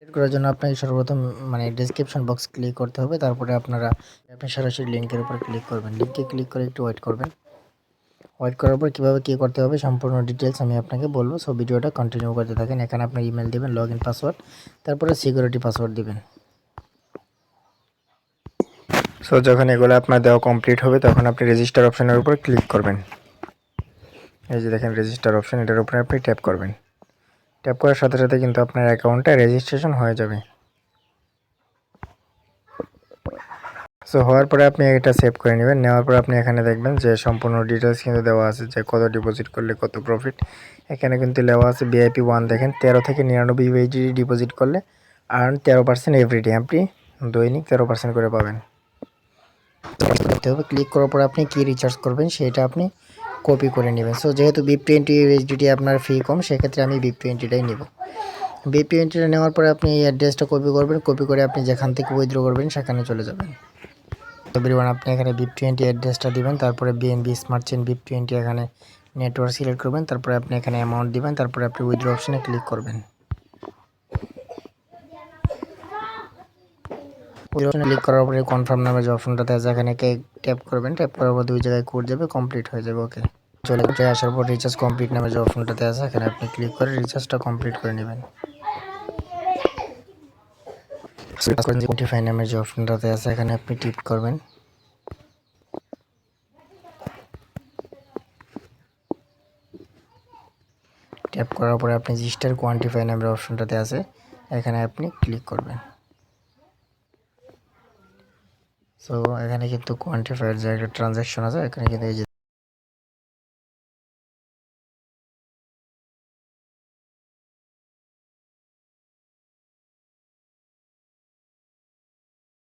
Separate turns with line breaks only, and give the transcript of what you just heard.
এর করার জন্য আপনাকে সর্বপ্রথম ডেসক্রিপশন বক্স ক্লিক করতে হবে। তারপরে আপনি সরাসরি লিঙ্কের উপর ক্লিক করবেন। লিঙ্কে ক্লিক করে একটু ওয়েট করবেন। ওয়েট করার পর কীভাবে কী করতে হবে সম্পূর্ণ ডিটেলস আমি আপনাকে বলবো। সো ভিডিওটা কন্টিনিউ করতে থাকেন। এখানে আপনার ইমেল দিবেন, লগইন পাসওয়ার্ড, তারপরে সিকিউরিটি পাসওয়ার্ড দিবেন। সো যখন এগুলো আপনার দেওয়া কমপ্লিট হবে তখন আপনি রেজিস্টার অপশনের উপর ক্লিক করবেন। এই যে দেখেন রেজিস্টার অপশন, এটার উপরে আপনি ট্যাপ করবেন। ট্যাপ করার সাথে সাথে কিন্তু আপনার অ্যাকাউন্টটা রেজিস্ট্রেশন হয়ে যাবে। সো হওয়ার পরে আপনি এটা সেভ করে নেবেন। নেওয়ার পর আপনি এখানে দেখবেন যে সম্পূর্ণ ডিটেলস কিন্তু দেওয়া আছে, যে কত ডিপোজিট করলে কত প্রফিট। এখানে কিন্তু দেওয়া আছে VIP 1 দেখেন 13 থেকে 99 USD ডিপোজিট করলে আর্ন 13% এভরিডে, আপনি দৈনিক 13% করে পাবেন। করতে হবে ক্লিক করার পর আপনি কি রিচার্জ করবেন সেটা আপনি কপি করে নেবেন। সো যেহেতু BIP20 USDT আপনার ফি কম, সেক্ষেত্রে আমি BIP20টাই নেব। BIP20টা নেওয়ার পরে আপনি এই অ্যাড্রেসটা কপি করবেন। কপি করে আপনি যেখান থেকে উইথড্র করবেন সেখানে চলে যাবেন। তো এভরিওয়ান আপনি এখানে BIP20 অ্যাড্রেসটা দিবেন। তারপরে BNB স্মার্ট চেইন BIP20 এখানে নেটওয়ার্ক সিলেক্ট করবেন। তারপরে আপনি এখানে অ্যামাউন্ট দিবেন। তারপরে আপনি উইথড্র অপশনে ক্লিক করবেন। উইথড্র অপশনে ক্লিক করার পরে কনফার্ম নামে যে অপশনটাতে আছে এখানে ট্যাপ করবেন। ট্যাপ করার পর 2 জায়গায় কোড যাবে, কমপ্লিট হয়ে যাবে। ওকে চলে আসার পর রিচার্জ কমপ্লিট নামে যে অপশনটাতে আছে এখানে আপনি ক্লিক করে রিচার্জটা কমপ্লিট করে নেবেন। কোয়ান্টিফাই নামের যে অপশনটাতে আছে এখানে আপনি টিপ করবেন। ট্যাপ করার পরে আপনি রেজিস্টার কোয়ান্টিফাই নামের অপশনটাতে আছে এখানে আপনি ক্লিক করবেন। সো এখানে কিন্তু কোয়ান্টিফাইয়ের যে একটা ট্রানজ্যাকশন আছে এখানে কিন্তু এই যে